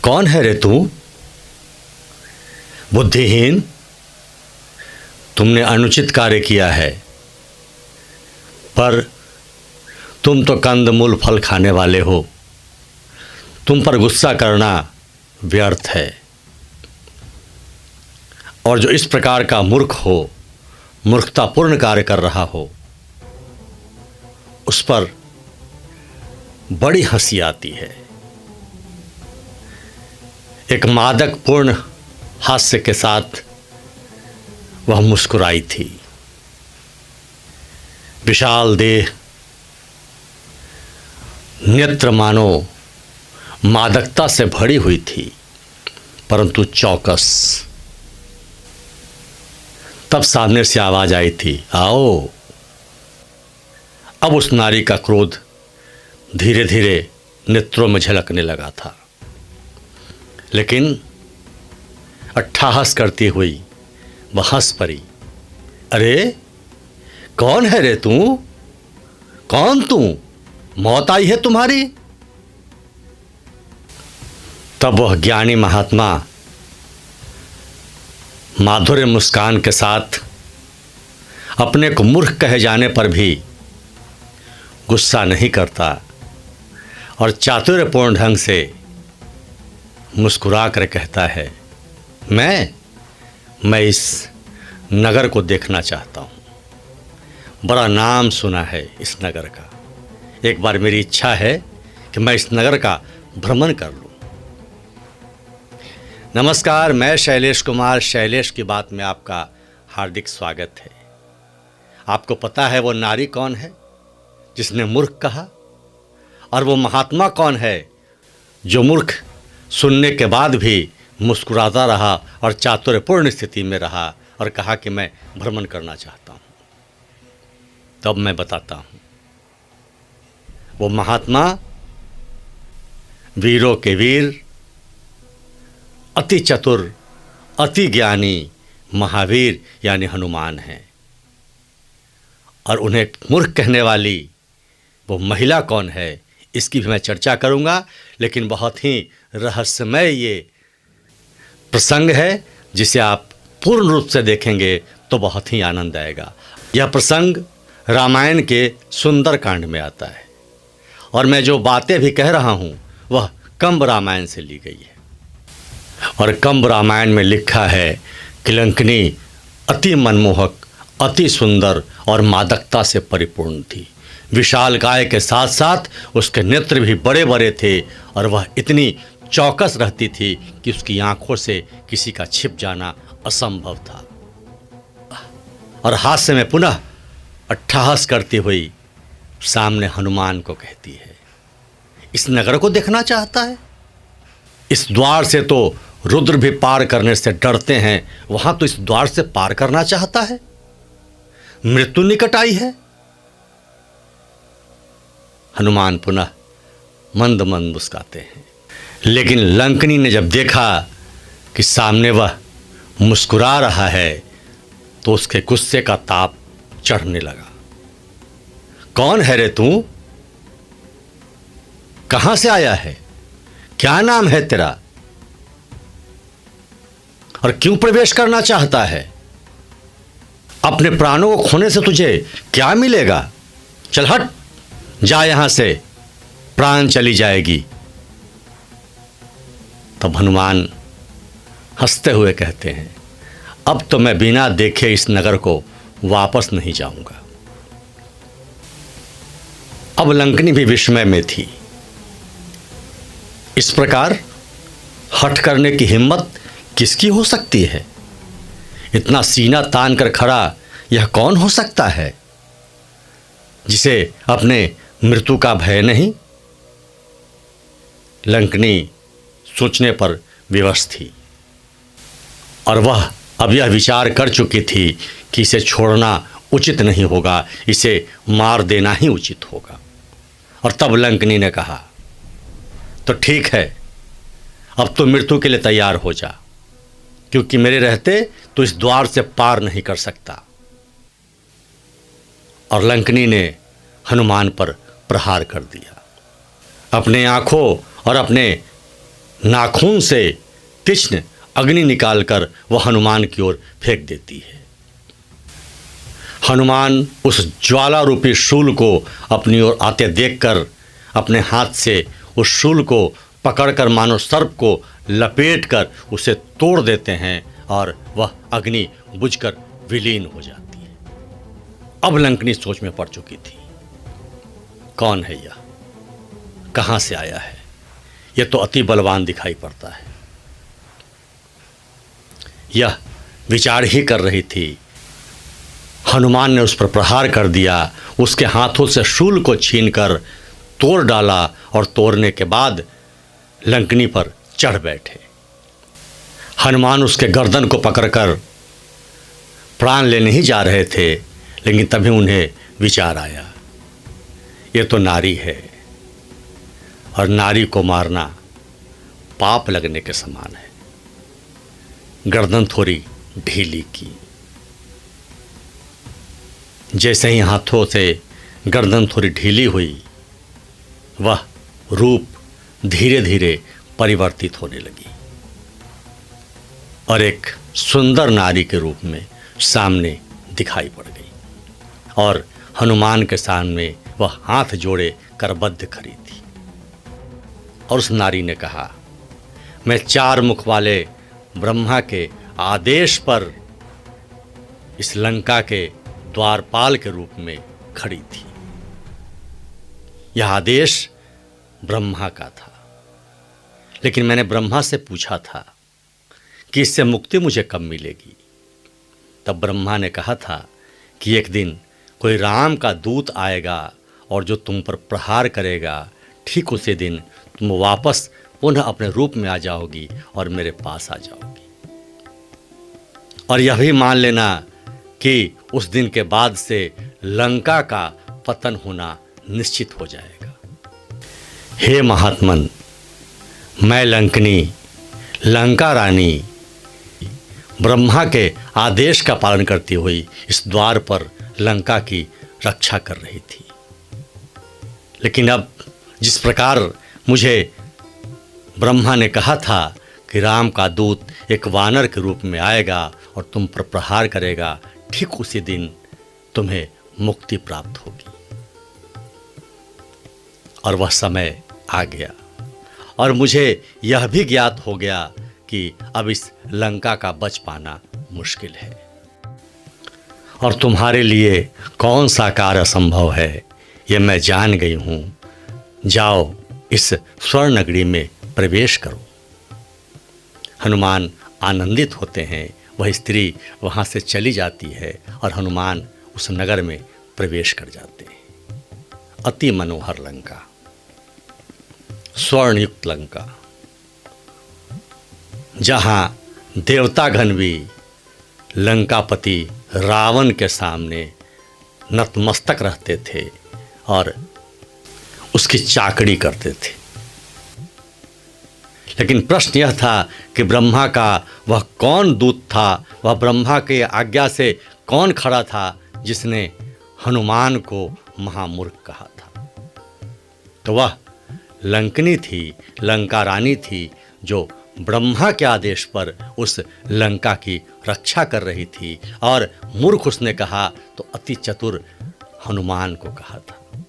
कौन है रे तू? बुद्धिहीन, तुमने अनुचित कार्य किया है, पर तुम तो कंदमूल फल खाने वाले हो। तुम पर गुस्सा करना व्यर्थ है। और जो इस प्रकार का मूर्ख हो, मूर्खतापूर्ण कार्य कर रहा हो, उस पर बड़ी हंसी आती है। एक मादकपूर्ण हास्य के साथ वह मुस्कुराई थी। विशाल देह, नेत्र मानो मादकता से भरी हुई थी, परंतु चौकस। तब सामने से आवाज आई थी, आओ। अब उस नारी का क्रोध धीरे धीरे नेत्रों में झलकने लगा था, लेकिन अट्ठाहस करती हुई वह हंस पड़ी। अरे कौन है रे तू? कौन तू? मौत आई है तुम्हारी? तब वह ज्ञानी महात्मा माधुर्य मुस्कान के साथ अपने को मूर्ख कहे जाने पर भी गुस्सा नहीं करता और चातुर्यपूर्ण ढंग से मुस्कुरा कर कहता है, मैं इस नगर को देखना चाहता हूँ। बड़ा नाम सुना है इस नगर का। एक बार मेरी इच्छा है कि मैं इस नगर का भ्रमण कर लूँ। नमस्कार, मैं शैलेश कुमार। शैलेश की बात में आपका हार्दिक स्वागत है। आपको पता है वो नारी कौन है जिसने मूर्ख कहा? और वो महात्मा कौन है जो मूर्ख सुनने के बाद भी मुस्कुराता रहा और चातुर्यपूर्ण स्थिति में रहा और कहा कि मैं भ्रमण करना चाहता हूँ? तब मैं बताता हूँ। वो महात्मा वीरों के वीर, अति चतुर, अति ज्ञानी महावीर यानी हनुमान हैं। और उन्हें मूर्ख कहने वाली वो महिला कौन है, इसकी भी मैं चर्चा करूंगा। लेकिन बहुत ही रहस्यमय ये प्रसंग है, जिसे आप पूर्ण रूप से देखेंगे तो बहुत ही आनंद आएगा। यह प्रसंग रामायण के सुंदर कांड में आता है और मैं जो बातें भी कह रहा हूँ वह कंब रामायण से ली गई है। और कंब रामायण में लिखा है कि लंकनी अति मनमोहक, अति सुंदर और मादकता से परिपूर्ण थी। विशालकाय के साथ साथ उसके नेत्र भी बड़े बड़े थे और वह इतनी चौकस रहती थी कि उसकी आंखों से किसी का छिप जाना असंभव था। और हास्य में पुनः अट्ठाहस करती हुई सामने हनुमान को कहती है, इस नगर को देखना चाहता है? इस द्वार से तो रुद्र भी पार करने से डरते हैं, वहां तो इस द्वार से पार करना चाहता है? मृत्यु निकट आई है। हनुमान पुनः मंद मंद मुस्काते हैं। लेकिन लंकनी ने जब देखा कि सामने वह मुस्कुरा रहा है तो उसके गुस्से का ताप चढ़ने लगा। कौन है रे तू? कहां से आया है? क्या नाम है तेरा? और क्यों प्रवेश करना चाहता है? अपने प्राणों को खोने से तुझे क्या मिलेगा? चल हट, जा यहां से, प्राण चली जाएगी। तब हनुमान हंसते हुए कहते हैं, अब तो मैं बिना देखे इस नगर को वापस नहीं जाऊंगा। अब लंकनी भी विस्मय में थी। इस प्रकार हठ करने की हिम्मत किसकी हो सकती है? इतना सीना तान कर खड़ा यह कौन हो सकता है जिसे अपने मृत्यु का भय नहीं? लंकनी सोचने पर विवश थी और वह अब यह विचार कर चुकी थी कि इसे छोड़ना उचित नहीं होगा, इसे मार देना ही उचित होगा। और तब लंकनी ने कहा, तो ठीक है, अब तो मृत्यु के लिए तैयार हो जा, क्योंकि मेरे रहते तो इस द्वार से पार नहीं कर सकता। और लंकनी ने हनुमान पर प्रहार कर दिया। अपने आँखों और अपने नाखून से तीक्ष्ण अग्नि निकालकर वह हनुमान की ओर फेंक देती है। हनुमान उस ज्वाला रूपी शूल को अपनी ओर आते देखकर अपने हाथ से उस शूल को पकड़कर मानो सर्प को लपेटकर उसे तोड़ देते हैं और वह अग्नि बुझकर विलीन हो जाती है। अब लंकनी सोच में पड़ चुकी थी, कौन है यह, कहाँ से आया है, यह तो अति बलवान दिखाई पड़ता है। यह विचार ही कर रही थी, हनुमान ने उस पर प्रहार कर दिया, उसके हाथों से शूल को छीनकर तोड़ डाला और तोड़ने के बाद लंकनी पर चढ़ बैठे। हनुमान उसके गर्दन को पकड़कर प्राण लेने ही जा रहे थे, लेकिन तभी उन्हें विचार आया, ये तो नारी है और नारी को मारना पाप लगने के समान है। गर्दन थोड़ी ढीली की, जैसे ही हाथों से गर्दन थोड़ी ढीली हुई, वह रूप धीरे धीरे परिवर्तित होने लगी और एक सुंदर नारी के रूप में सामने दिखाई पड़ गई और हनुमान के सामने वह हाथ जोड़े करबद्ध खड़ी थी। और उस नारी ने कहा, मैं 4 मुख वाले ब्रह्मा के आदेश पर इस लंका के द्वारपाल के रूप में खड़ी थी। यह आदेश ब्रह्मा का था, लेकिन मैंने ब्रह्मा से पूछा था कि इससे मुक्ति मुझे कब मिलेगी। तब ब्रह्मा ने कहा था कि एक दिन कोई राम का दूत आएगा और जो तुम पर प्रहार करेगा, ठीक उसी दिन तुम वापस पुनः अपने रूप में आ जाओगी और मेरे पास आ जाओगी। और यह भी मान लेना कि उस दिन के बाद से लंका का पतन होना निश्चित हो जाएगा। हे महात्मन, मैं लंकनी, लंका रानी, ब्रह्मा के आदेश का पालन करती हुई इस द्वार पर लंका की रक्षा कर रही थी। लेकिन अब जिस प्रकार मुझे ब्रह्मा ने कहा था कि राम का दूत एक वानर के रूप में आएगा और तुम पर प्रहार करेगा, ठीक उसी दिन तुम्हें मुक्ति प्राप्त होगी। और वह समय आ गया और मुझे यह भी ज्ञात हो गया कि अब इस लंका का बच पाना मुश्किल है और तुम्हारे लिए कौन सा कार्य असंभव है, यह मैं जान गई हूँ। जाओ, इस स्वर्ण नगरी में प्रवेश करो। हनुमान आनंदित होते हैं, वह स्त्री वहाँ से चली जाती है और हनुमान उस नगर में प्रवेश कर जाते हैं। अति मनोहर लंका, स्वर्णयुक्त लंका, जहाँ देवतागण भी लंकापति रावण के सामने नतमस्तक रहते थे और उसकी चाकरी करते थे। लेकिन प्रश्न यह था कि ब्रह्मा का वह कौन दूत था, वह ब्रह्मा के आज्ञा से कौन खड़ा था जिसने हनुमान को महामूर्ख कहा था। तो वह लंकनी थी, लंका रानी थी, जो ब्रह्मा के आदेश पर उस लंका की रक्षा कर रही थी और मूर्ख उसने कहा तो अति चतुर हनुमान को कहा था।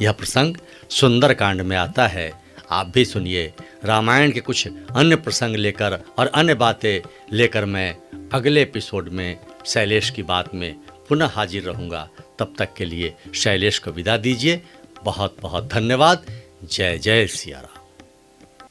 यह प्रसंग सुंदरकांड में आता है, आप भी सुनिए। रामायण के कुछ अन्य प्रसंग लेकर और अन्य बातें लेकर मैं अगले एपिसोड में शैलेश की बात में पुनः हाजिर रहूँगा। तब तक के लिए शैलेश को विदा दीजिए। बहुत बहुत धन्यवाद। जय जय सिया राम।